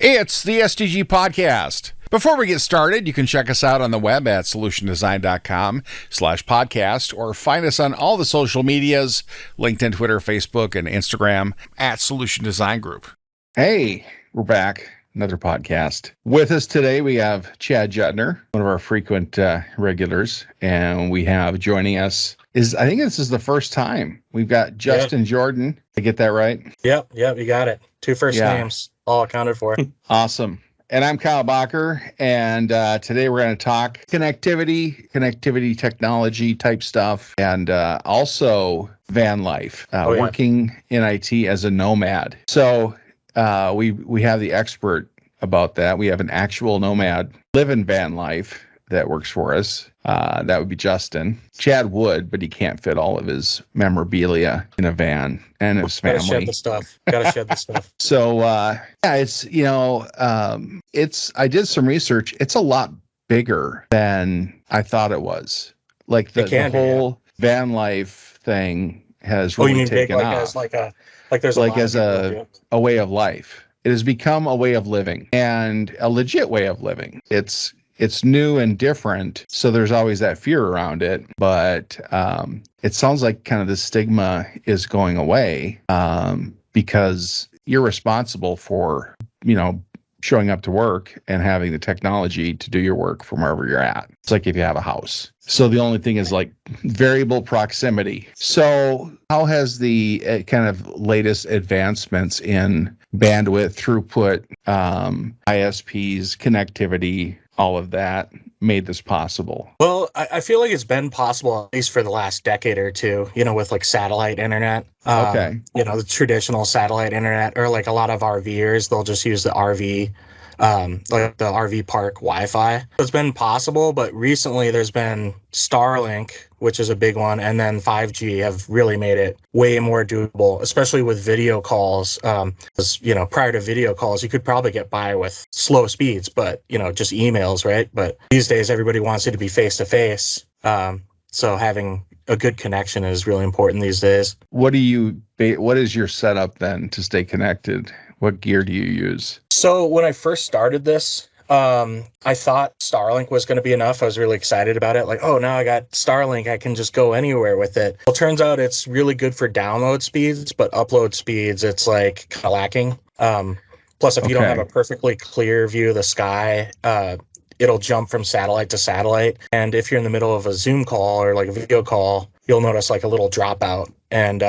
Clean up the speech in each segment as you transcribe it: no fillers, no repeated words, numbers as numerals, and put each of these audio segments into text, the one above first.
It's the SDG Podcast. Before we get started, you can check us out on the web at solutiondesign.com/podcast or find us on all the social medias, LinkedIn, Twitter, Facebook, and Instagram at Solution Design Group. Hey, we're back. Another podcast. With us today, we have Chad Juttner, one of our frequent regulars, and we have joining us I think this is the first time we've got Justin Jordan. Did I get that right? Yep, you got it. Two first names, all accounted for. Awesome. And I'm Kyle Bacher, and today we're going to talk connectivity technology type stuff, and also van life, working in IT as a nomad. So we have the expert about that. We have an actual nomad living van life that works for us. That would be Justin. Chad would, but he can't fit all of his memorabilia in a van and his family. Gotta shed the stuff. So, I did some research. It's a lot bigger than I thought it was. Like the whole van life thing has really taken off. As a way of life. It has become a way of living, and a legit way of living. It's new and different, so there's always that fear around it. But it sounds like kind of the stigma is going away because you're responsible for, showing up to work and having the technology to do your work from wherever you're at. It's like if you have a house. So the only thing is like variable proximity. So how has the kind of latest advancements in bandwidth, throughput, ISPs, connectivity, all of that made this possible? Well, I feel like it's been possible at least for the last decade or two, with like satellite internet. The traditional satellite internet, or like a lot of RVers, they'll just use the RV, like the RV park Wi-Fi. It's been possible, but recently there's been Starlink, which is a big one, and then 5G have really made it way more doable, especially with video calls. Because, prior to video calls, you could probably get by with slow speeds, but, just emails, right? But these days, everybody wants it to be face-to-face. So having a good connection is really important these days. What is your setup then to stay connected? What gear do you use? So when I first started this, I thought Starlink was going to be enough. I was really excited about it. Like, oh, now I got Starlink. I can just go anywhere with it. Well, turns out it's really good for download speeds, but upload speeds, it's like kind of lacking. Plus, if you don't have a perfectly clear view of the sky, it'll jump from satellite to satellite. And if you're in the middle of a Zoom call or like a video call, you'll notice like a little dropout. And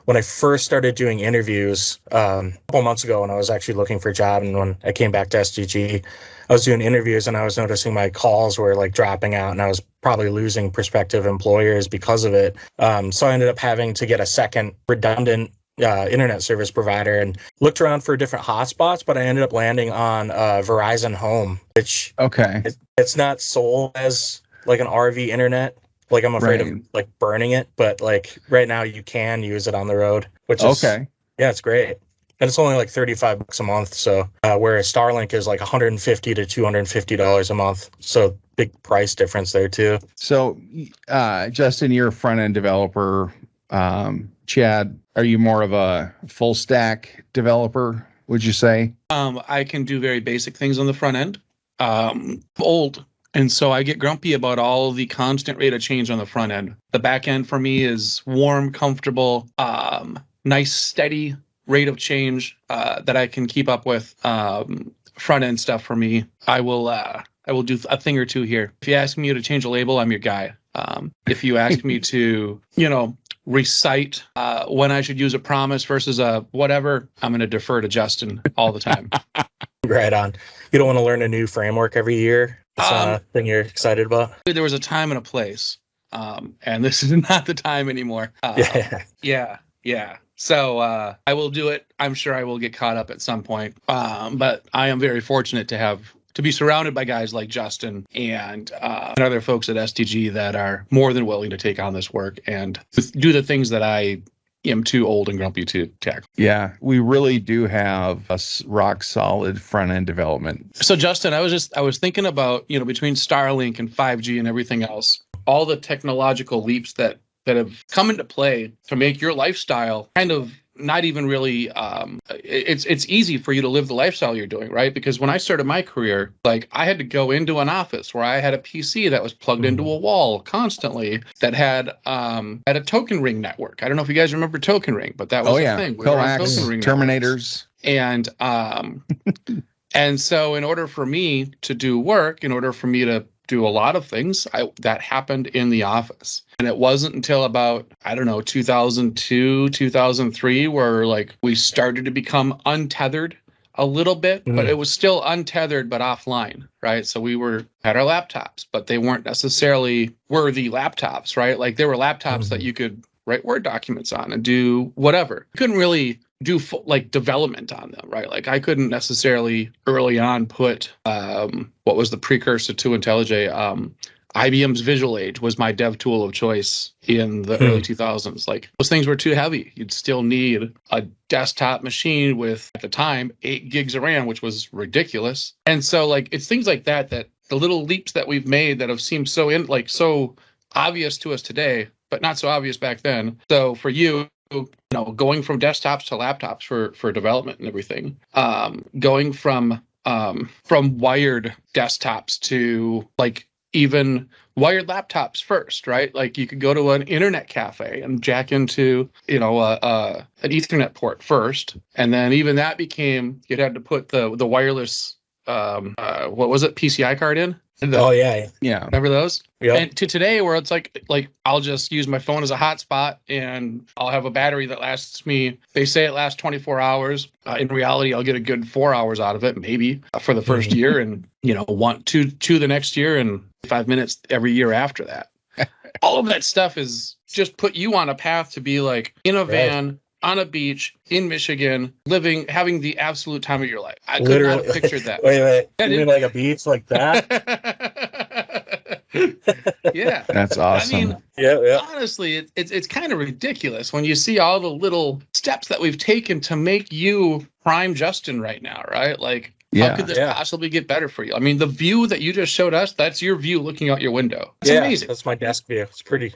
when I first started doing interviews a couple months ago, when I was actually looking for a job, and when I came back to SDG, I was doing interviews and I was noticing my calls were like dropping out, and I was probably losing prospective employers because of it. So I ended up having to get a second redundant internet service provider and looked around for different hotspots, but I ended up landing on Verizon Home, which it's not sold as like an RV internet. Like, I'm afraid of like burning it, but like right now you can use it on the road, which is it's great. And it's only like $35 a month. So whereas Starlink is like $150 to $250 a month. So big price difference there too. So Justin, you're a front end developer. Chad, are you more of a full stack developer, would you say? I can do very basic things on the front end. Old. And so I get grumpy about all the constant rate of change on the front end. The back end for me is warm, comfortable, nice, steady rate of change that I can keep up with. Front end stuff for me, I will do a thing or two here. If you ask me to change a label, I'm your guy. If you ask me to, recite when I should use a promise versus a whatever, I'm going to defer to Justin all the time. Right on. You don't want to learn a new framework every year? It's a thing you're excited about? There was a time and a place, and this is not the time anymore. Yeah. So I will do it. I'm sure I will get caught up at some point. But I am very fortunate to be surrounded by guys like Justin and other folks at SDG that are more than willing to take on this work and do the things that I am too old and grumpy to tackle. Yeah, we really do have a rock solid front end development. So Justin, I was thinking about, between Starlink and 5G and everything else, all the technological leaps that have come into play to make your lifestyle kind of not even really, it's easy for you to live the lifestyle you're doing, right? Because when I started my career, like I had to go into an office where I had a PC that was plugged into a wall constantly that had a token ring network. I don't know if you guys remember token ring, but that was a thing. We Coax, token ring Terminators. And and so in order for me to do work, in order for me to do a lot of things, that happened in the office. And it wasn't until about, 2002, 2003, where like we started to become untethered a little bit, but it was still untethered, but offline, right? So we had our laptops, but they weren't necessarily worthy laptops, right? Like there were laptops that you could write Word documents on and do whatever. You couldn't really do development on them, right? Like I couldn't necessarily early on put what was the precursor to IntelliJ. IBM's Visual Age was my dev tool of choice in the early 2000s. Like those things were too heavy. You'd still need a desktop machine with, at the time, 8 gigs of RAM, which was ridiculous. And so like it's things like that the little leaps that we've made that have seemed so obvious to us today, but not so obvious back then. So for you, going from desktops to laptops for development and everything, going from wired desktops to like even wired laptops first, right? Like you could go to an internet cafe and jack into, an Ethernet port first, and then even that became you'd have to put the wireless what was it, PCI card in. Yeah. Remember those? Yeah. And to today, where it's like I'll just use my phone as a hotspot, and I'll have a battery that lasts me. They say it lasts 24 hours. In reality, I'll get a good 4 hours out of it, maybe for the first year, and two the next year, and 5 minutes every year after that. All of that stuff is just put you on a path to be like in a van. On a beach in Michigan, having the absolute time of your life. I could not have pictured that. Wait. You mean like a beach like that? Yeah. That's awesome. I mean, honestly, it's kind of ridiculous when you see all the little steps that we've taken to make you prime Justin right now, right? Like, how could this possibly get better for you? I mean, the view that you just showed us, that's your view looking out your window. It's amazing. That's my desk view. It's pretty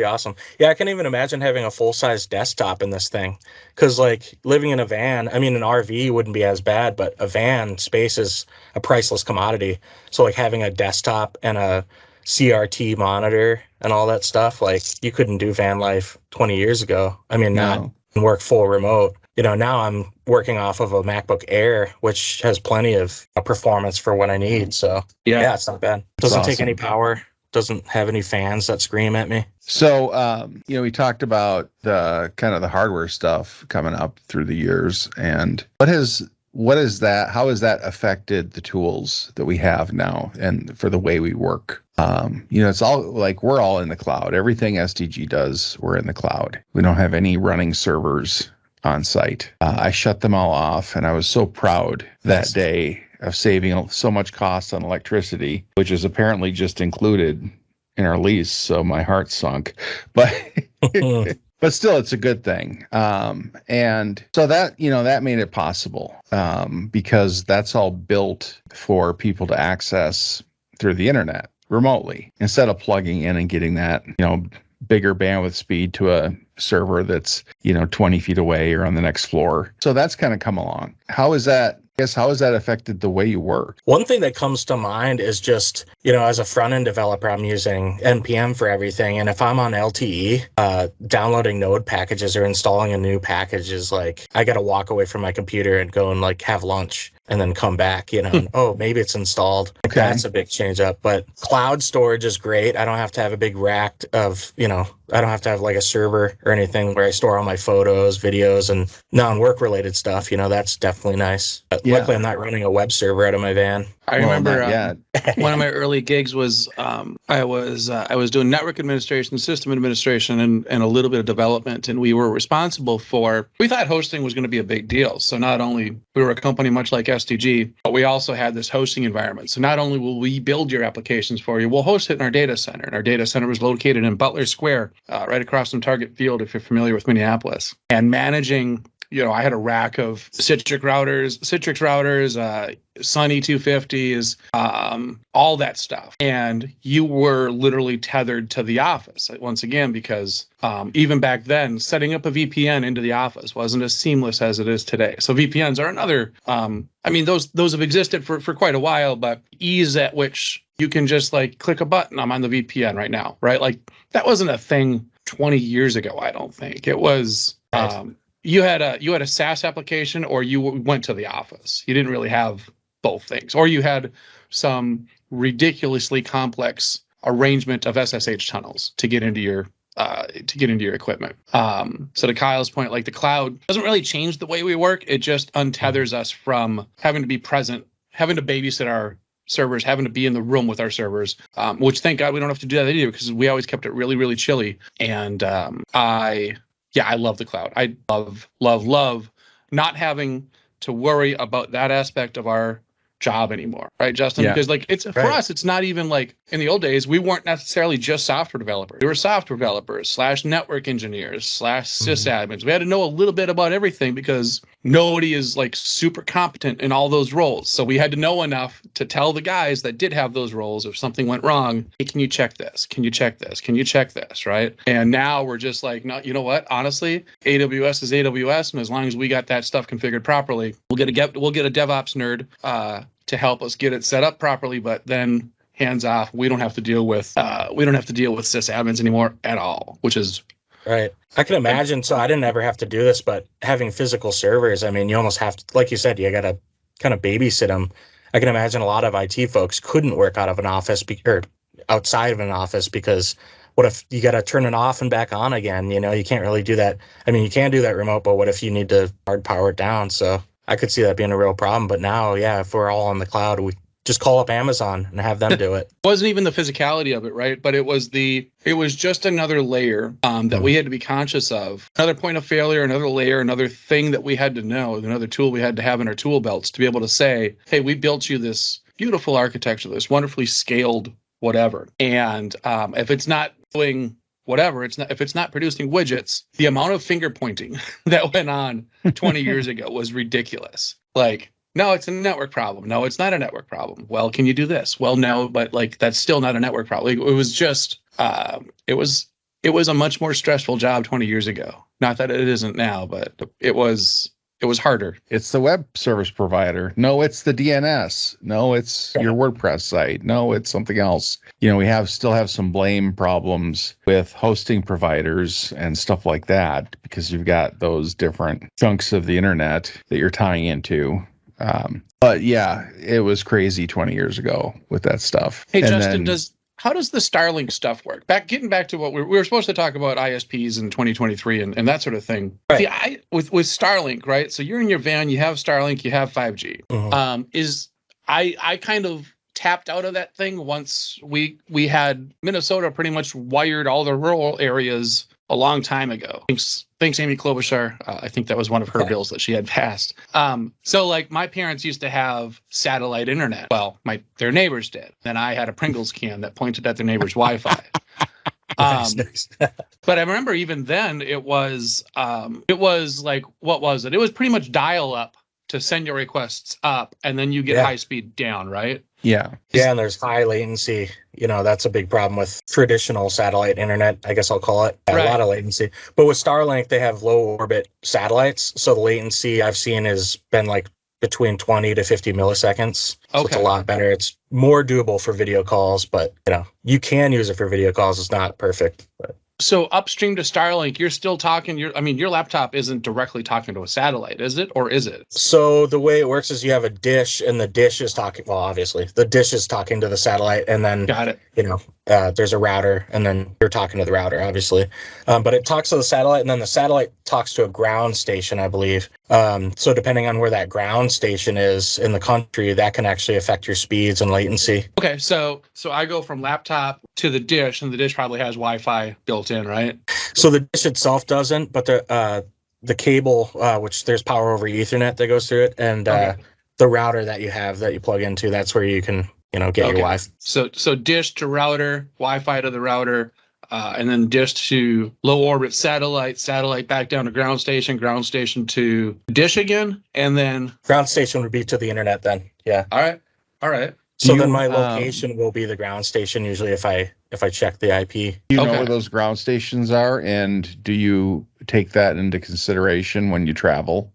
awesome. Yeah, I can't even imagine having a full-size desktop in this thing. Because, like, living in a van, I mean, an RV wouldn't be as bad, but a van space is a priceless commodity. So, like, having a desktop and a CRT monitor and all that stuff, like, you couldn't do van life 20 years ago. I mean, not work full remote. Now I'm working off of a MacBook Air, which has plenty of performance for what I need. So, it's not bad. Doesn't take any power. Doesn't have any fans that scream at me. So, we talked about the kind of the hardware stuff coming up through the years. And what is that? How has that affected the tools that we have now and for the way we work? It's all like we're all in the cloud. Everything SDG does, we're in the cloud. We don't have any running servers on site. I shut them all off, and I was so proud that day of saving so much cost on electricity, which is apparently just included in our lease. So my heart sunk, but but still, it's a good thing. And so that made it possible because that's all built for people to access through the internet remotely instead of plugging in and getting that bigger bandwidth speed to a server that's 20 feet away or on the next floor. So that's kind of come along. How has that affected the way you work? One thing that comes to mind is just, as a front-end developer, I'm using NPM for everything. And if I'm on LTE, downloading node packages or installing a new package is like, I got to walk away from my computer and go and like have lunch and then come back, and, maybe it's installed. Okay. That's a big change up. But cloud storage is great. I don't have to have a big rack of, I don't have to have like a server or anything where I store all my photos, videos, and non-work related stuff. That's definitely nice. But luckily, I'm not running a web server out of my van. I remember one of my early gigs was I was doing network administration, system administration, and a little bit of development, and we were responsible for. We thought hosting was going to be a big deal. So not only we were a company much like SDG, but we also had this hosting environment. So not only will we build your applications for you, we'll host it in our data center. And our data center was located in Butler Square, right across from Target Field, if you're familiar with Minneapolis. And managing I had a rack of Citrix routers, Sunny 250s, all that stuff. And you were literally tethered to the office once again, because even back then, setting up a VPN into the office wasn't as seamless as it is today. So VPNs are another, those have existed for quite a while, but ease at which you can just like click a button, I'm on the VPN right now, right? Like that wasn't a thing 20 years ago, I don't think. It was, you had a SaaS application or you went to the office. You didn't really have both things. Or you had some ridiculously complex arrangement of SSH tunnels to get into your equipment. So to Kyle's point, like the cloud doesn't really change the way we work. It just untethers us from having to be present, having to babysit our servers, having to be in the room with our servers, which thank God we don't have to do that either, because we always kept it really, really chilly. And I love the cloud. I love not having to worry about that aspect of our job anymore, right, Justin? Yeah. Because like for us, it's not even like in the old days, we weren't necessarily just software developers. We were software developers / network engineers / sysadmins. We had to know a little bit about everything because nobody is like super competent in all those roles. So we had to know enough to tell the guys that did have those roles if something went wrong, hey, can you check this? Can you check this? Can you check this? Right? And now we're just like, no, you know what? Honestly, AWS is AWS, and as long as we got that stuff configured properly, we'll get a DevOps nerd to help us get it set up properly. But then hands off, we don't have to deal with sysadmins anymore at all, which is right. I can imagine. So I didn't ever have to do this, but having physical servers, I mean, you almost have to, like you said, you got to kind of babysit them. I can imagine a lot of IT folks couldn't work out of an office or outside of an office because what if you got to turn it off and back on again? You can't really do that. I mean, you can do that remote, but what if you need to hard power it down? So I could see that being a real problem. But now, yeah, if we're all on the cloud, we just call up Amazon and have them do it. It wasn't even the physicality of it, right? But it was just another layer that we had to be conscious of. Another point of failure, another layer, another thing that we had to know, another tool we had to have in our tool belts to be able to say, hey, we built you this beautiful architecture, this wonderfully scaled whatever. And if it's not doing whatever, if it's not producing widgets, the amount of finger pointing that went on 20 years ago was ridiculous. Like, no, it's a network problem. No, it's not a network problem. Well, can you do this? Well, no, but like that's still not a network problem. It was just it was a much more stressful job 20 years ago. Not that it isn't now, but it was harder. It's the web service provider. No, it's the DNS. No, it's your WordPress site. No, it's something else. We still have some blame problems with hosting providers and stuff like that because you've got those different chunks of the internet that you're tying into. But yeah, it was crazy 20 years ago with that stuff. Hey, and Justin, how does the Starlink stuff work? Getting back to what we were supposed to talk about ISPs in 2023 and that sort of thing. Right. With Starlink, right? So you're in your van, you have Starlink, you have 5G. I kind of tapped out of that thing once we had Minnesota pretty much wired all the rural areas a long time ago. Thanks, Amy Klobuchar. I think that was one of her bills that she had passed. So like my parents used to have satellite internet. Well, their neighbors did. Then I had a Pringles can that pointed at their neighbor's Wi-Fi. Nice. But I remember even then it was like, what was it? It was pretty much dial up to send your requests up, and then you get high speed down, right? Yeah. Yeah, and there's high latency. That's a big problem with traditional satellite internet, I guess I'll call it. A lot of latency. But with Starlink, they have low orbit satellites. So the latency I've seen has been like between 20 to 50 milliseconds. So it's a lot better. It's more doable for video calls, but you can use it for video calls. It's not perfect, but. So upstream to Starlink, you're still talking. Your laptop isn't directly talking to a satellite, is it, or is it? So the way it works is you have a dish, and the dish is talking. Well, obviously, the dish is talking to the satellite, and then got it. There's a router, and then you're talking to the router, obviously. But it talks to the satellite, and then the satellite talks to a ground station, I believe. So depending on where that ground station is in the country, that can actually affect your speeds and latency. Okay, so I go from laptop to the dish, and the dish probably has Wi-Fi built in, right? So the dish itself doesn't, but the cable, which there's power over Ethernet that goes through it, and the router that you plug into, that's where you can get your Wi-Fi. So dish to router, Wi-Fi to the router. and then dish to low orbit satellite back down to ground station to dish again, and then ground station would be to the internet then. Yeah. All right. So then my location will be the ground station usually if I check the IP. Do you know where those ground stations are, and do you take that into consideration when you travel?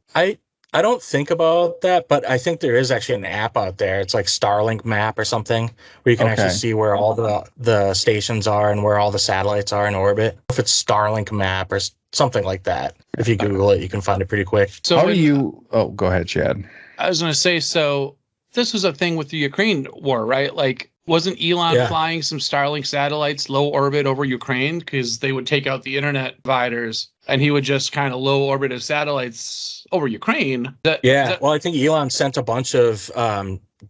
I don't think about that, but I think there is actually an app out there. It's like Starlink map or something where you can actually see where all the stations are and where all the satellites are in orbit. If it's Starlink map or something like that, if you Google it, you can find it pretty quick. So how do you? Oh, go ahead, Chad. I was going to say, so this was a thing with the Ukraine war, right? Like, wasn't Elon flying some Starlink satellites low orbit over Ukraine because they would take out the internet providers, and he would just kind of low orbit his satellites over Ukraine? Well, I think Elon sent a bunch of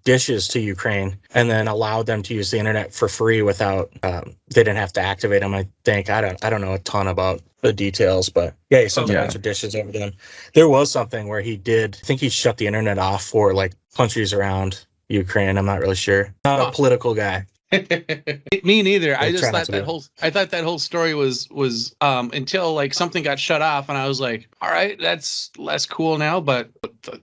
dishes to Ukraine and then allowed them to use the internet for free without they didn't have to activate them. I think I don't know a ton about the details, but he sent a bunch of dishes over to them. There was something where I think he shut the internet off for like countries around Ukraine. I'm not really sure. Not a political guy. Me neither. I just thought that whole story was until like something got shut off, and I was like, all right, that's less cool now. But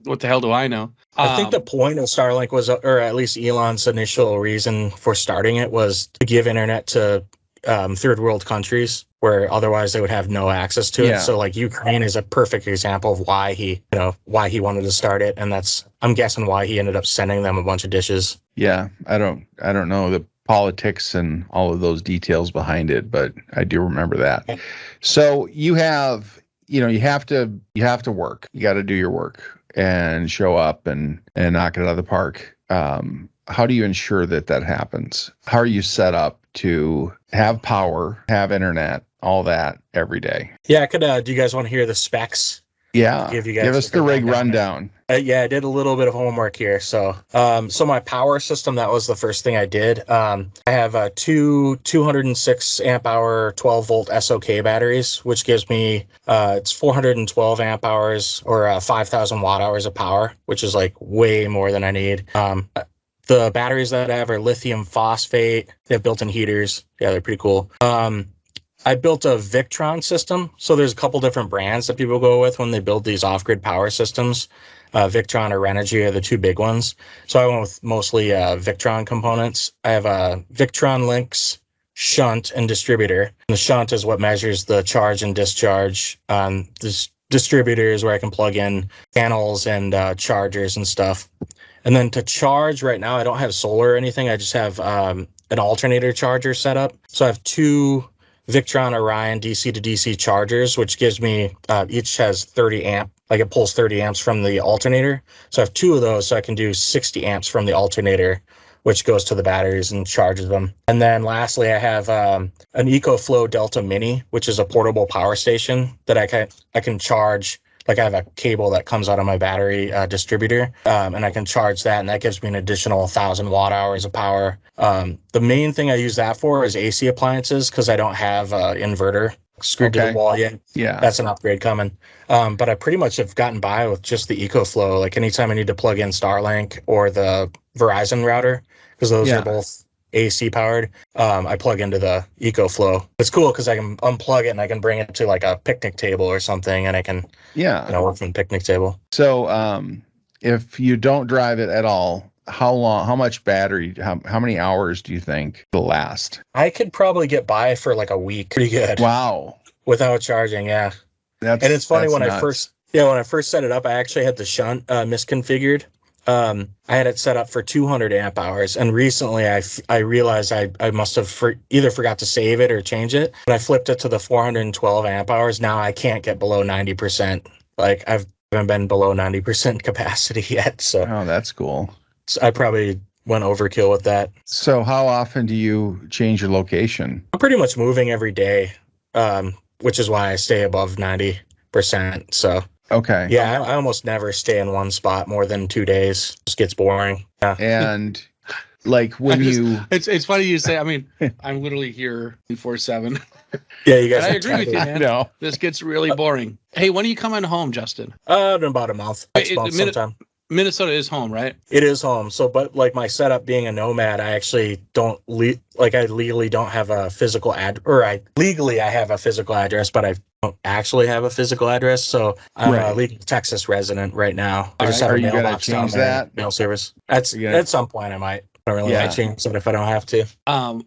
what the hell do I know? I think the point of Starlink was, or at least Elon's initial reason for starting it, was to give internet to third world countries where otherwise they would have no access to it. So like Ukraine is a perfect example of why he wanted to start it, and that's, I'm guessing, why he ended up sending them a bunch of dishes. Yeah, I don't know the politics and all of those details behind it, but I do remember that. So you have to work. You got to do your work and show up and knock it out of the park. How do you ensure that happens? How are you set up to have power, have internet, all that every day? Yeah, I could. Do you guys want to hear the specs? Yeah, give us the rig rundown. I did a little bit of homework here. So my power system, that was the first thing I did. I have two 206 amp hour 12 volt SOK batteries, which gives me it's 412 amp hours or 5,000 watt hours of power, which is like way more than I need. The batteries that I have are lithium phosphate. They have built-in heaters. Yeah, they're pretty cool. I built a Victron system. So there's a couple different brands that people go with when they build these off-grid power systems. Victron or Renogy are the two big ones. So I went with mostly Victron components. I have a Victron Links shunt and distributor. And the shunt is what measures the charge and discharge. This distributor is where I can plug in panels and chargers and stuff. And then to charge, right now I don't have solar or anything. I just have an alternator charger set up. So I have two Victron Orion DC to DC chargers, which gives me, each has 30 amp, like it pulls 30 amps from the alternator. So I have two of those, so I can do 60 amps from the alternator, which goes to the batteries and charges them. And then lastly, I have an EcoFlow Delta Mini, which is a portable power station that I can charge. Like I have a cable that comes out of my battery distributor, and I can charge that, and that gives me an additional 1,000 watt hours of power. The main thing I use that for is AC appliances, because I don't have an inverter screwed to the wall yet. Yeah, that's an upgrade coming. But I pretty much have gotten by with just the EcoFlow. Like anytime I need to plug in Starlink or the Verizon router, because those are both AC powered, I plug into the EcoFlow. It's cool because I can unplug it and I can bring it to like a picnic table or something, and I can work from the picnic table. So if you don't drive it at all, how much battery, how many hours do you think will last? I could probably get by for like a week pretty good. Wow. Without charging, yeah. And it's funny, when I first set it up, I actually had the shunt misconfigured. I had it set up for 200 amp hours, and recently I realized I must have either forgot to save it or change it. When I flipped it to the 412 amp hours, now I can't get below 90%. Like I haven't been below 90% capacity yet. So that's cool. So I probably went overkill with that. So how often do you change your location? I'm pretty much moving every day, which is why I stay above 90%. So. Okay. Yeah, I almost never stay in one spot more than 2 days. It just gets boring. Yeah. And like when it's funny you say, I mean, I'm literally here 24/7. Yeah, you guys. I agree with you, man. No. This gets really boring. Hey, when are you coming home, Justin? In about a month. Sometime. Minnesota is home, right? It is home. So, but like my setup being a nomad, I actually don't I legally don't have a physical legally I have a physical address, but I don't actually have a physical address. So I'm a legal Texas resident right now. I just have a mailbox down there, mail service. At some point I might. I don't really like change it if I don't have to.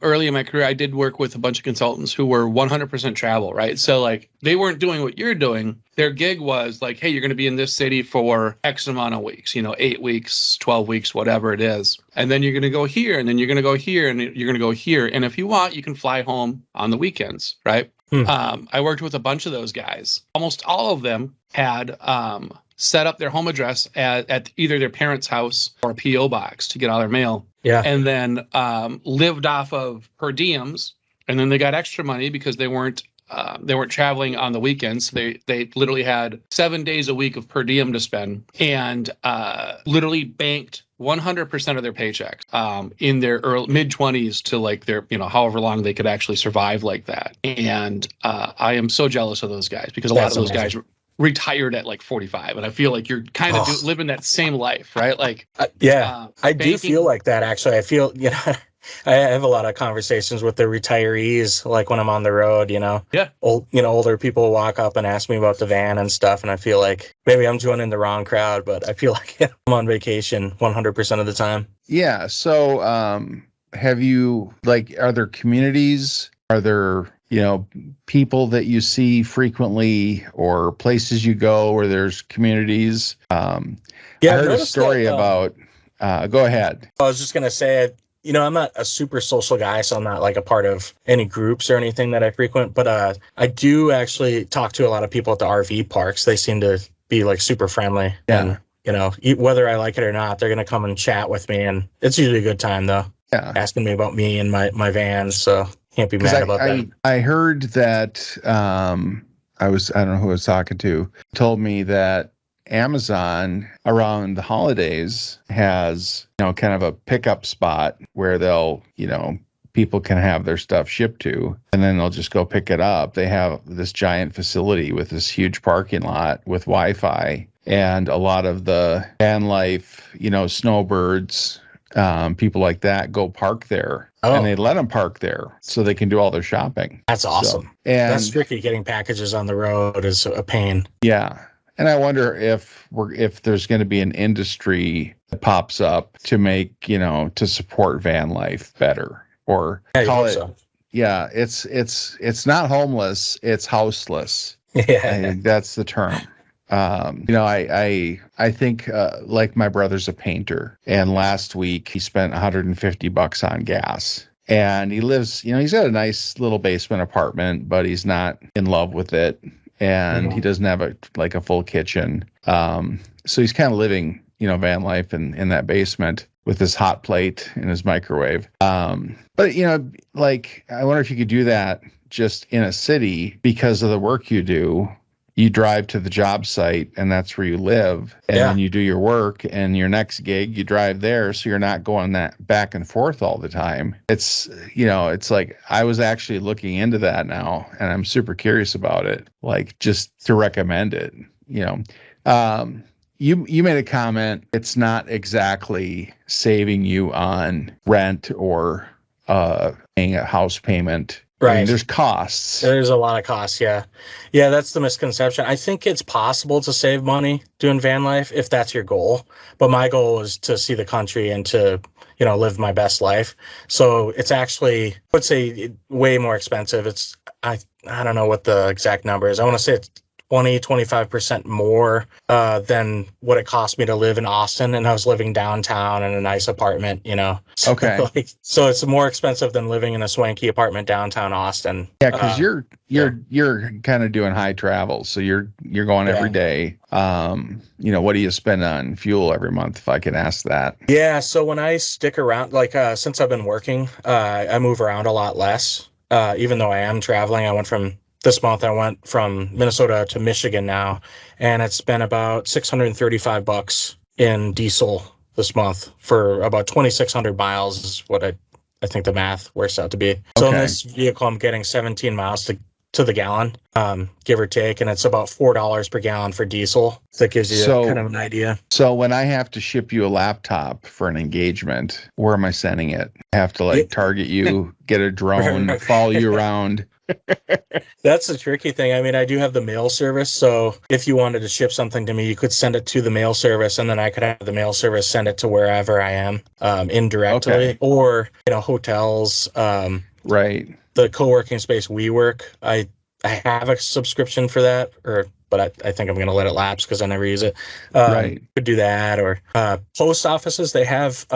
Early in my career, I did work with a bunch of consultants who were 100% travel, right? So like they weren't doing what you're doing. Their gig was like, hey, you're going to be in this city for X amount of weeks, 8 weeks, 12 weeks, whatever it is. And then you're going to go here, and then you're going to go here, and you're going to go here. And if you want, you can fly home on the weekends, right? I worked with a bunch of those guys. Almost all of them had set up their home address at either their parents' house or a P.O. box to get all their mail. Yeah. And then lived off of per diems. And then they got extra money because they weren't traveling on the weekends. They literally had 7 days a week of per diem to spend, and literally banked 100% of their paychecks in their mid-20s to like their, however long they could actually survive like that. And I am so jealous of those guys because a lot of those guys retired at like 45, and I feel like you're kind of living that same life, right? Like, I do feel like that actually. I feel, I have a lot of conversations with the retirees, like when I'm on the road, older people walk up and ask me about the van and stuff, and I feel like maybe I'm joining the wrong crowd, but I feel like I'm on vacation 100% of the time. Yeah. So, have you are there communities? Are there people that you see frequently, or places you go where there's communities? I heard a story about. Go ahead. I was just gonna say, I'm not a super social guy, so I'm not like a part of any groups or anything that I frequent. But I do actually talk to a lot of people at the RV parks. They seem to be like super friendly, and whether I like it or not, they're gonna come and chat with me, and it's usually a good time though. Yeah, asking me about me and my vans. So. Can't be mad about that. I heard that I don't know who I was talking to, told me that Amazon around the holidays has, kind of a pickup spot where they'll, people can have their stuff shipped to, and then they'll just go pick it up. They have this giant facility with this huge parking lot with Wi-Fi, and a lot of the van life, snowbirds, people like that go park there. And they let them park there so they can do all their shopping. That's awesome. And that's tricky. Getting packages on the road is a pain. Yeah. And I wonder if there's going to be an industry that pops up to make, to support van life better, or call it. So. Yeah. It's not homeless. It's houseless. Yeah. I think that's the term. I think like my brother's a painter, and last week he spent $150 on gas, and he lives, he's got a nice little basement apartment, but he's not in love with it, and he doesn't have a full kitchen. So he's kind of living, van life in that basement with his hot plate and his microwave. But I wonder if you could do that just in a city because of the work you do. You drive to the job site, and that's where you live, and then you do your work, and your next gig, you drive there, so you're not going that back and forth all the time. It's, it's like I was actually looking into that now, and I'm super curious about it, just to recommend it. You made a comment. It's not exactly saving you on rent or paying a house payment. Right. I mean, there's costs. There's a lot of costs, yeah. Yeah, that's the misconception. I think it's possible to save money doing van life if that's your goal. But my goal is to see the country and to, live my best life. So it's actually, I would say, way more expensive. It's, I don't know what the exact number is. I want to say it's 25% more than what it cost me to live in Austin, and I was living downtown in a nice apartment, Okay. So it's more expensive than living in a swanky apartment downtown Austin. Yeah, because you're kind of doing high travel, so you're going every day. What do you spend on fuel every month, if I can ask that? Yeah, so when I stick around, since I've been working, I move around a lot less. Even though I am traveling, this month I went from Minnesota to Michigan now, and it's been about $635 in diesel this month for about 2,600 miles is what I think the math works out to be. So in this vehicle, I'm getting 17 miles to to the gallon, give or take, and it's about $4 per gallon for diesel. So that gives you kind of an idea. So when I have to ship you a laptop for an engagement, where am I sending it? I have to target you, get a drone, follow you around. That's the tricky thing. I mean, I do have the mail service, so if you wanted to ship something to me, you could send it to the mail service, and then I could have the mail service send it to wherever I am, indirectly, or hotels. Right. The co-working space WeWork, I have a subscription for that, but I think I'm going to let it lapse because I never use it. Right. Could do that, or post offices. They have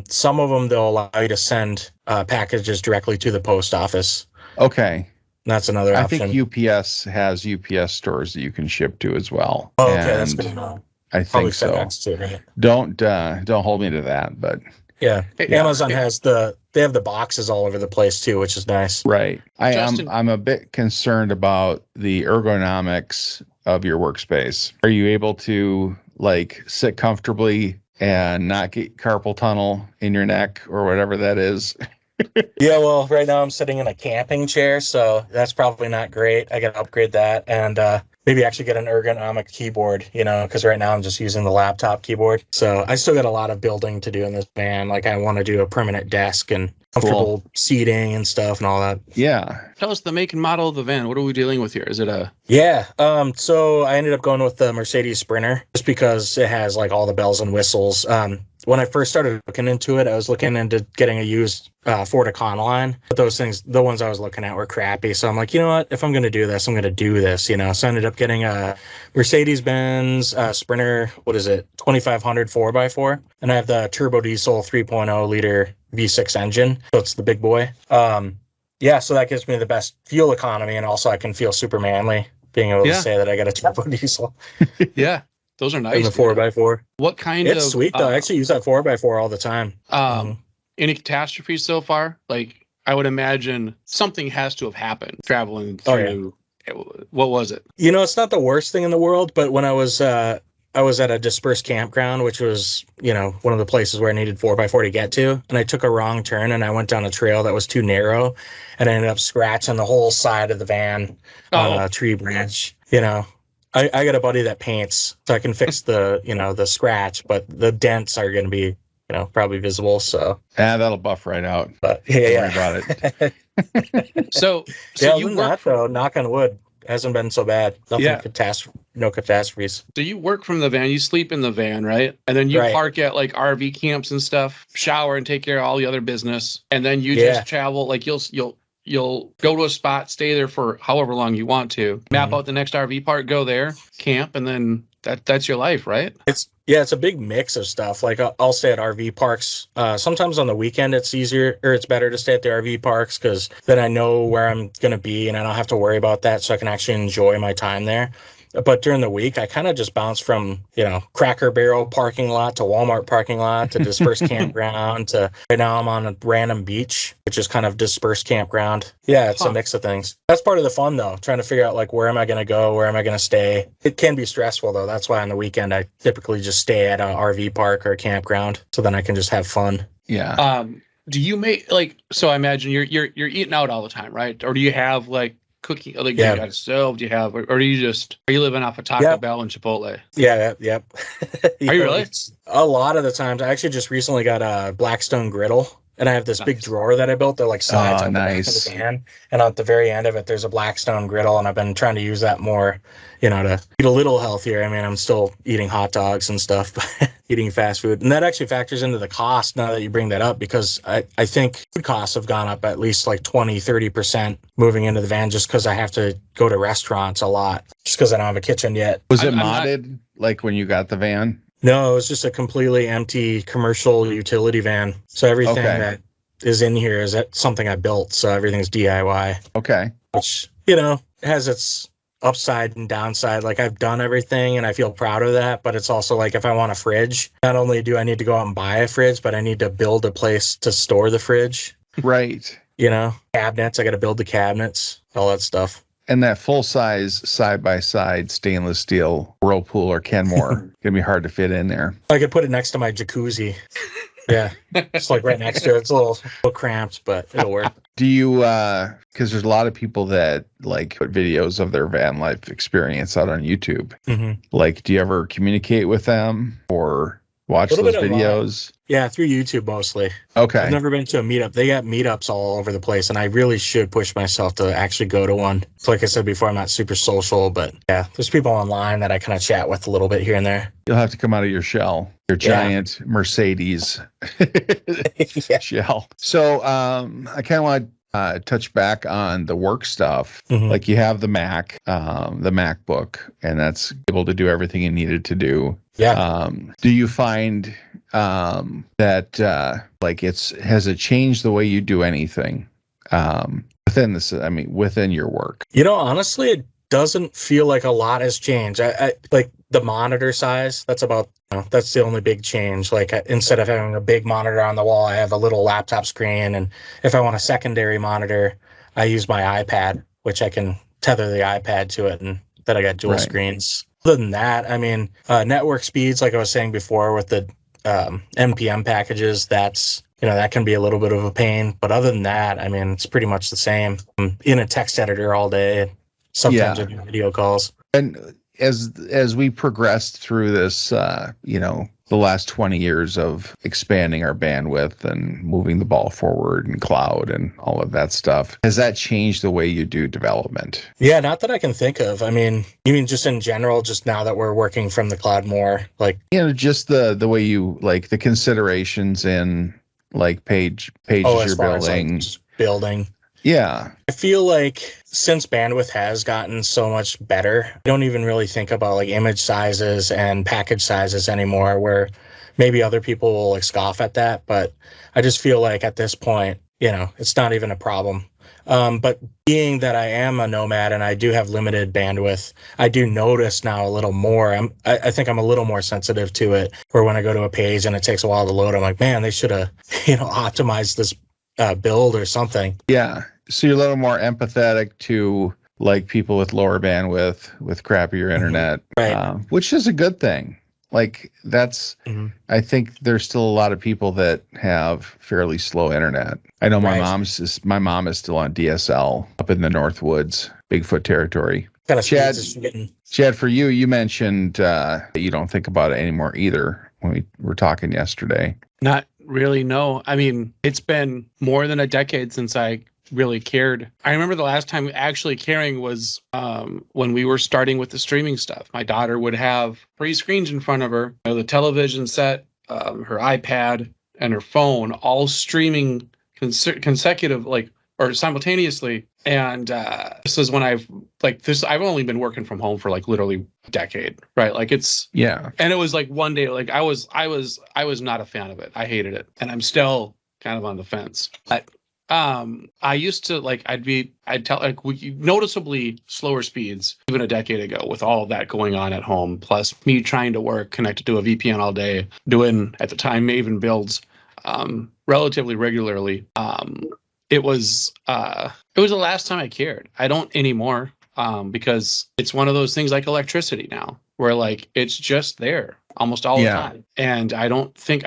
some of them. They'll allow you to send packages directly to the post office. Okay. That's another option. I think UPS has UPS stores that you can ship to as well. Oh, okay, that's good to know. I think so. Too, right? Don't hold me to that, but yeah. Amazon has they have the boxes all over the place too, which is nice. Right. I'm a bit concerned about the ergonomics of your workspace. Are you able to sit comfortably and not get carpal tunnel in your neck or whatever that is? Yeah, well, right now I'm sitting in a camping chair, so that's probably not great. I got to upgrade that and maybe actually get an ergonomic keyboard, because right now I'm just using the laptop keyboard. So I still got a lot of building to do in this van. I want to do a permanent desk and comfortable seating and stuff and all that. Yeah. Tell us the make and model of the van. What are we dealing with here? Is it a... Yeah. So I ended up going with the Mercedes Sprinter just because it has all the bells and whistles. When I first started looking into it, I was looking into getting a used Ford Econoline, but the ones I was looking at were crappy. So I'm like, you know what? If I'm going to do this, I'm going to do this, So I ended up getting a Mercedes-Benz Sprinter, 2500 4x4. And I have the turbo diesel 3.0 liter V6 engine. So it's the big boy. Yeah, so that gives me the best fuel economy. And also I can feel super manly being able to say that I got a turbo diesel. Yeah. Those are nice. And the 4x4. What kind It's sweet, though. I actually use that 4x4 all the time. Any catastrophes so far? I would imagine something has to have happened traveling through. Oh, yeah. What was it? It's not the worst thing in the world, but when I was at a dispersed campground, which was, one of the places where I needed 4x4 to get to, and I took a wrong turn and I went down a trail that was too narrow, and I ended up scratching the whole side of the van on a tree branch, I got a buddy that paints, so I can fix the scratch, but the dents are going to be, probably visible. So that'll buff right out. But Don't worry about it. So you work though. Knock on wood, hasn't been so bad. No catastrophes. So you work from the van. You sleep in the van, right? And then you park at RV camps and stuff. Shower and take care of all the other business, and then you just travel. You'll go to a spot, stay there for however long you want to, map out the next RV park, go there, camp, and then that's your life, right? It's a big mix of stuff. I'll stay at RV parks. Sometimes on the weekend it's easier or it's better to stay at the RV parks because then I know where I'm going to be and I don't have to worry about that, so I can actually enjoy my time there. But during the week, I kind of just bounce from, Cracker Barrel parking lot to Walmart parking lot to dispersed campground to right now I'm on a random beach, which is kind of dispersed campground. Yeah, it's a mix of things. That's part of the fun, though, trying to figure out where am I going to go? Where am I going to stay? It can be stressful, though. That's why on the weekend, I typically just stay at an RV park or a campground so then I can just have fun. Yeah. Do you make so I imagine you're eating out all the time, right? Or do you have cooking, you got a stove? Do you have, or are you living off of Taco Bell and Chipotle? Yeah, yep. Are you really? A lot of the times. I actually just recently got a Blackstone griddle, and I have this big drawer that I built that slides on the back of the van, and at the very end of it, there's a Blackstone griddle, and I've been trying to use that more, to eat a little healthier. I mean, I'm still eating hot dogs and stuff, but eating fast food, and that actually factors into the cost now that you bring that up, because I think food costs have gone up at least 20-30% moving into the van just because I have to go to restaurants a lot just because I don't have a kitchen yet. Was it modded when you got the van? No, it was just a completely empty commercial utility van. So everything that is in here is something I built. So everything's DIY. Okay. Which, has its upside and downside. I've done everything and I feel proud of that. But it's also if I want a fridge, not only do I need to go out and buy a fridge, but I need to build a place to store the fridge. Right. Cabinets, I got to build the cabinets, all that stuff. And that full-size side-by-side stainless steel Whirlpool or Kenmore going to be hard to fit in there. I could put it next to my jacuzzi. Yeah, it's like right next to it. It's a little cramped, but it'll work. Do you, because there's a lot of people that like put videos of their van life experience out on YouTube. Mm-hmm. Like, do you ever communicate with them or watch those videos? Yeah, through YouTube mostly. Okay. I've never been to a meetup. They got meetups all over the place, and I really should push myself to actually go to one. So like I said before, I'm not super social, but yeah, there's people online that I kind of chat with a little bit here and there. You'll have to come out of your shell, your giant Mercedes shell. So I kind of want to touch back on the work stuff. Mm-hmm. Like you have the Mac, the MacBook, and that's able to do everything you needed to do. Yeah. Do you find that like has it changed the way you do anything within your work? Honestly, it doesn't feel like a lot has changed. I like the monitor size. That's about that's the only big change. Like instead of having a big monitor on the wall, I have a little laptop screen, and if I want a secondary monitor, I use my iPad, which I can tether the iPad to it, and then I got dual screens. Other than that, network speeds, like I was saying before, with the NPM packages, that's that can be a little bit of a pain. But other than that, it's pretty much the same. I'm in a text editor all day. Sometimes I do video calls. And as we progressed through this, the last 20 years of expanding our bandwidth and moving the ball forward and cloud and all of that stuff, has that changed the way you do development? Yeah, not that I can think of. You mean just in general, just now that we're working from the cloud more, like just the way you like the considerations in like pages you're building. Building. Yeah. I feel like since bandwidth has gotten so much better, I don't even really think about like image sizes and package sizes anymore, where maybe other people will like scoff at that. But I just feel like at this point, it's not even a problem. But being that I am a nomad and I do have limited bandwidth, I do notice now a little more. I think I'm a little more sensitive to it, where when I go to a page and it takes a while to load, I'm like, man, they should have, optimized this build or something. Yeah. So you're a little more empathetic to like people with lower bandwidth, with crappier internet, right. Which is a good thing. Like that's, I think there's still a lot of people that have fairly slow internet. I know my mom is still on DSL up in the Northwoods, Bigfoot territory. Kind of Chad, for you mentioned that you don't think about it anymore either when we were talking yesterday. Not really, no. It's been more than a decade since I really cared. I remember the last time actually caring was when we were starting with the streaming stuff. My daughter would have 3 screens in front of her, the television set, her iPad, and her phone, all streaming consecutive, or simultaneously. And this is when I've only been working from home for literally a decade, right? And it was one day, I was not a fan of it. I hated it, and I'm still kind of on the fence. I used to I'd tell noticeably slower speeds even a decade ago with all of that going on at home, plus me trying to work connected to a VPN all day, doing at the time Maven builds relatively regularly. It was the last time I cared. I don't anymore because it's one of those things like electricity now, where it's just there almost all the time. And I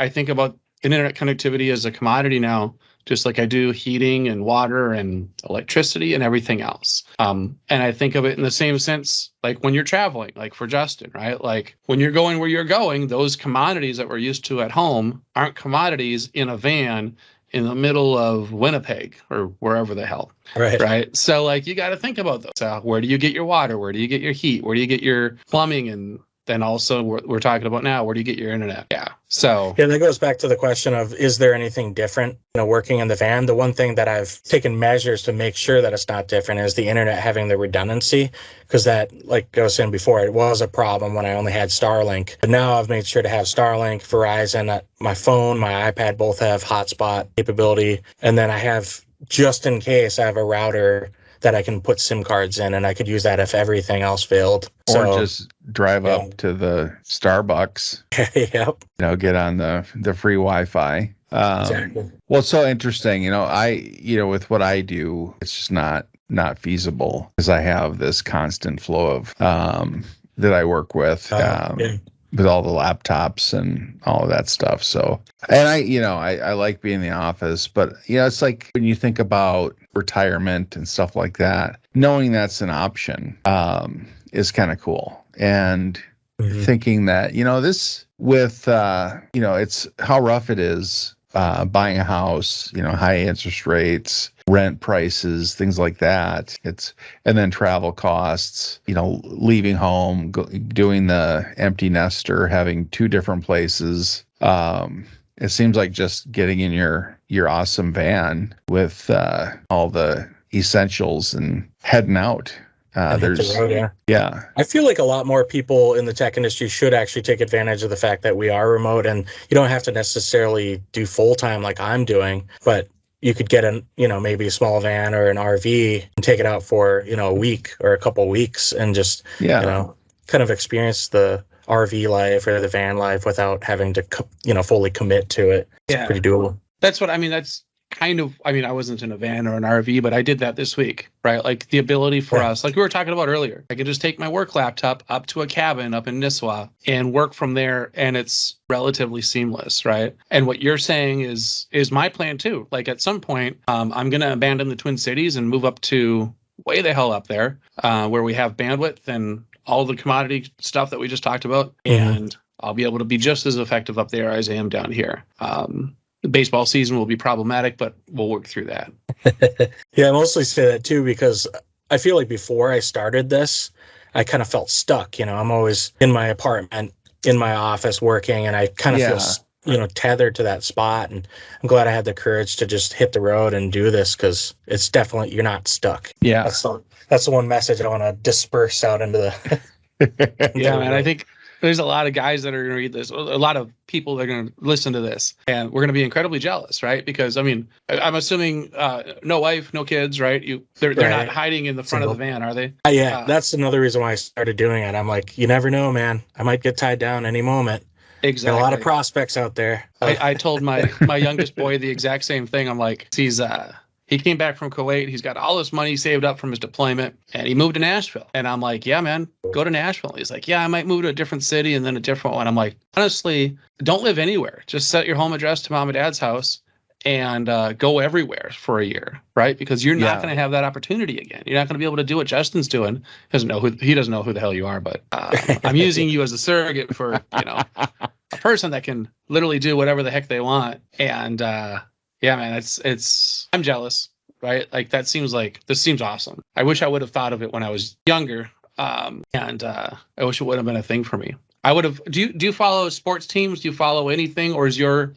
think about internet connectivity as a commodity now, just like I do heating and water and electricity and everything else. And I think of it in the same sense, like when you're traveling, like for Justin, right? Like when you're going where you're going, those commodities that we're used to at home aren't commodities in a van in the middle of Winnipeg or wherever the hell. Right. So you got to think about those. So where do you get your water? Where do you get your heat? Where do you get your plumbing? And then also we're talking about now, where do you get your internet? Yeah. So that goes back to the question of, is there anything different, working in the van? The one thing that I've taken measures to make sure that it's not different is the internet having the redundancy, because that, like I was saying before, it was a problem when I only had Starlink. But now I've made sure to have Starlink, Verizon, my phone, my iPad both have hotspot capability. And then I have, just in case, I have a router that I can put SIM cards in, and I could use that if everything else failed. Or just drive up to the Starbucks. Yep. Get on the free Wi-Fi. Exactly. Well, it's so interesting. With what I do, it's just not feasible because I have this constant flow of that I work with. with all the laptops and all of that stuff. So, and I like being in the office, but it's like when you think about retirement and stuff like that, knowing that's an option is kind of cool. And thinking that, this with, it's how rough it is buying a house, high interest rates, rent prices, things like that. And then travel costs, leaving home, doing the empty nester, having two different places. It seems like just getting in your awesome van with all the essentials and heading out. Yeah. I feel like a lot more people in the tech industry should actually take advantage of the fact that we are remote, and you don't have to necessarily do full time like I'm doing, but you could get maybe a small van or an RV and take it out for, a week or a couple of weeks and just, kind of experience the RV life or the van life without having to, fully commit to it. It's pretty doable. That's kind of, I wasn't in a van or an RV, but I did that this week, right? Like the ability for us, like we were talking about earlier, I could just take my work laptop up to a cabin up in Nisswa and work from there, and it's relatively seamless, right? And what you're saying is my plan too. Like at some point, I'm going to abandon the Twin Cities and move up to way the hell up there, where we have bandwidth and all the commodity stuff that we just talked about, and I'll be able to be just as effective up there as I am down here. The baseball season will be problematic, but we'll work through that. Yeah, I mostly say that too because I feel like before I started this, I kind of felt stuck. I'm always in my apartment, in my office working, and I kind of feel, tethered to that spot. And I'm glad I had the courage to just hit the road and do this because it's definitely, you're not stuck. Yeah. That's the one message I want to disperse out into the. Yeah, man, I think there's a lot of guys that are going to read this, a lot of people that are going to listen to this, and we're going to be incredibly jealous, right? Because, I'm assuming no wife, no kids, right? They're not hiding in the front of the van, are they? Yeah, that's another reason why I started doing it. I'm like, you never know, man. I might get tied down any moment. Exactly. Got a lot of prospects out there. I told my youngest boy the exact same thing. I'm like, he came back from Kuwait. He's got all this money saved up from his deployment, and he moved to Nashville. And I'm like, yeah, man, go to Nashville. He's like, yeah, I might move to a different city and then a different one. I'm like, honestly, don't live anywhere. Just set your home address to mom and dad's house and go everywhere for a year, right? Because you're not going to have that opportunity again. You're not going to be able to do what Justin's doing. He doesn't know who the hell you are, but I'm using you as a surrogate for, a person that can literally do whatever the heck they want. And, yeah, man, I'm jealous, right? Like this seems awesome. I wish I would have thought of it when I was younger. And I wish it would have been a thing for me. I would have, do you follow sports teams? Do you follow anything? Or is your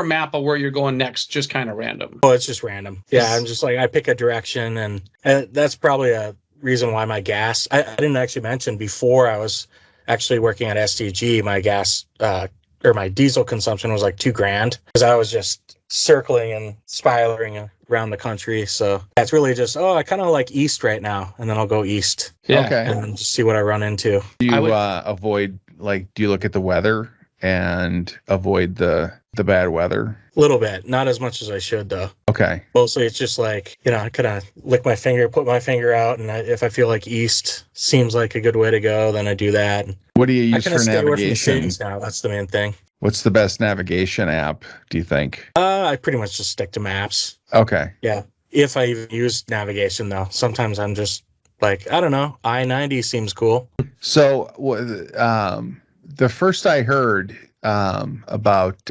map of where you're going next just kind of random? Oh, it's just random. Yeah. I'm just like, I pick a direction and that's probably a reason why my gas, I didn't actually mention before I was actually working at SDG, my gas, or my diesel consumption was like $2,000 because I was just circling and spiraling around the country. So that's really just, I kind of like east right now, and then I'll go east. Yeah. Okay. And just see what I run into. Do you avoid, do you look at the weather and avoid the bad weather? A little bit, not as much as I should though. Okay. Mostly it's just like, I kind of lick my finger, put my finger out, and if I feel like east seems like a good way to go, then I do that. What do you use for navigation? Away from the cities now. That's the main thing. What's the best navigation app, do you think? I pretty much just stick to maps. Okay. Yeah. If I even use navigation though, sometimes I'm just like, I don't know, I-90 seems cool. So the first I heard about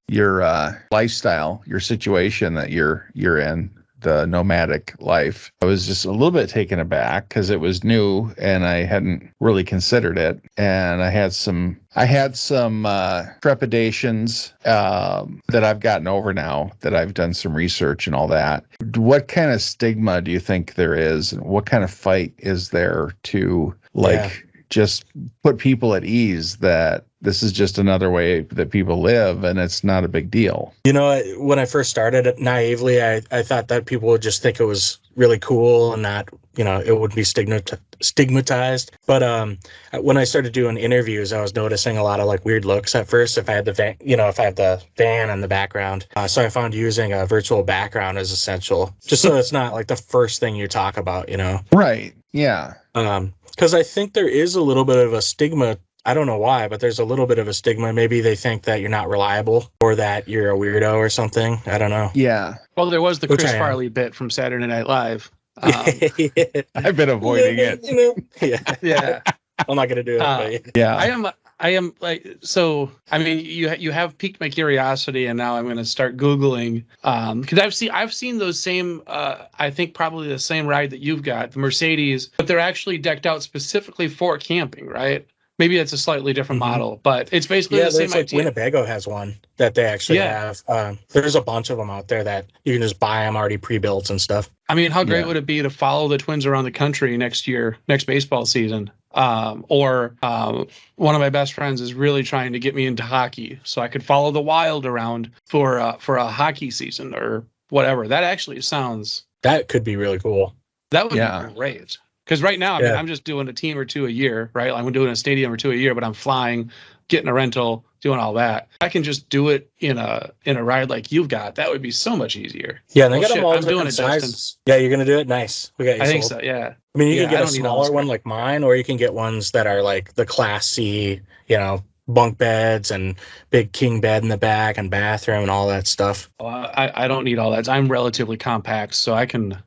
your lifestyle, your situation that you're in, the nomadic life, I was just a little bit taken aback because it was new and I hadn't really considered it, and I had some trepidations that I've gotten over now that I've done some research and all that. What kind of stigma do you think there is, and what kind of fight is there to just put people at ease that this is just another way that people live and it's not a big deal? When I first started it, naively, I thought that people would just think it was really cool and not, it would be stigmatized. But when I started doing interviews, I was noticing a lot of like weird looks at first if I had the van, if I have the van in the background. So I found using a virtual background is essential, just so it's not like the first thing you talk about, Right. Yeah. Because I think there is a little bit of a stigma I don't know why, but there's a little bit of a stigma. Maybe they think that you're not reliable or that you're a weirdo or something. I don't know. Yeah. Well, there was the Chris Farley bit from Saturday Night Live. I've been avoiding it. Yeah. I'm not gonna do it. But yeah. I am like, so, I mean, you have piqued my curiosity, and now I'm going to start Googling, because I've seen those same, I think probably the same ride that you've got, the Mercedes, but they're actually decked out specifically for camping, right? Maybe it's a slightly different model, but it's basically the same idea. Winnebago has one that they actually have. There's a bunch of them out there that you can just buy them already pre-built and stuff. I mean, how great would it be to follow the Twins around the country next baseball season? Or one of my best friends is really trying to get me into hockey, so I could follow the Wild around for a hockey season or whatever. That actually sounds... That could be really cool. That would be great. Because right now, I mean, I'm just doing a team or two a year, right? I'm doing a stadium or two a year, but I'm flying, getting a rental, doing all that. I can just do it in a ride like you've got. That would be so much easier. Yeah, and they got them all different sizes. Yeah, you're gonna do it. Nice. We got you. I think so. Yeah. I mean, you can get a smaller one like mine, or you can get ones that are like the Class C, bunk beds and big king bed in the back and bathroom and all that stuff. I don't need all that. I'm relatively compact, so I can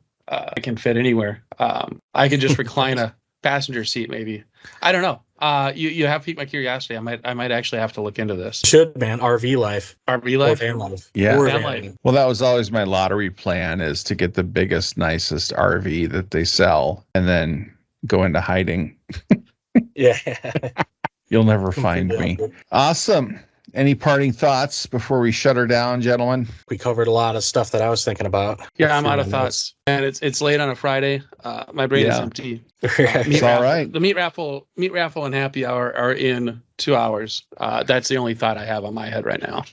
fit anywhere. I can just recline a passenger seat, maybe. I don't know. You have piqued my curiosity. I might actually have to look into this. Should, man. RV life. Or van life. Yeah. Van life. Well, that was always my lottery plan, is to get the biggest, nicest RV that they sell and then go into hiding. Yeah. You'll never find me. Awesome. Any parting thoughts before we shut her down, gentlemen? We covered a lot of stuff that I was thinking about. Yeah, I'm out of thoughts. And it's late on a Friday. My brain is empty. It's all right. The meat raffle and happy hour are in 2 hours. That's the only thought I have on my head right now.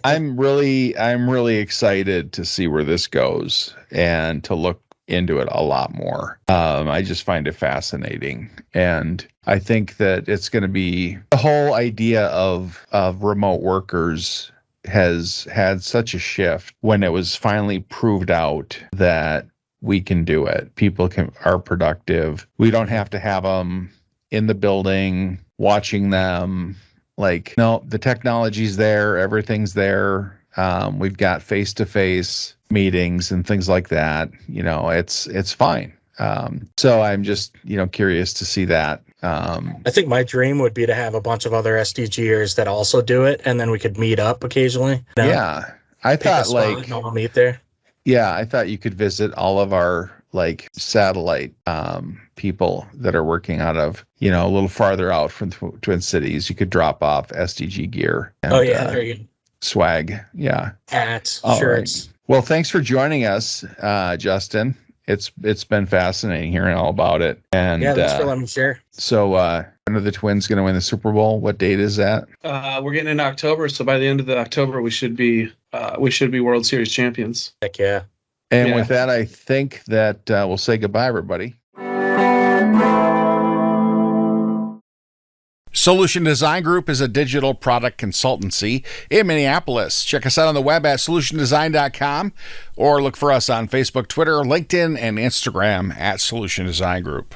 I'm really excited to see where this goes and to look into it a lot more. I just find it fascinating. And I think that it's going to be, the whole idea of remote workers has had such a shift when it was finally proved out that we can do it. People are productive. We don't have to have them in the building watching them. Like, no, the technology's there. Everything's there. We've got face-to-face meetings and things like that. It's fine. So I'm just, curious to see that. I think my dream would be to have a bunch of other SDGers that also do it, and then we could meet up occasionally. Yeah. I thought all meet there. Yeah, I thought you could visit all of our satellite people that are working out of, a little farther out from Twin Cities. You could drop off SDG gear. And, very good. Swag. Yeah. Hats, all shirts. Right. Well, thanks for joining us, Justin. It's been fascinating hearing all about it. And thanks for letting me share. So when are the Twins going to win the Super Bowl? What date is that? We're getting into October, so by the end of October we should be World Series champions. Heck yeah. And with that, I think that we'll say goodbye, everybody. Solution Design Group is a digital product consultancy in Minneapolis. Check us out on the web at solutiondesign.com or look for us on Facebook, Twitter, LinkedIn, and Instagram at Solution Design Group.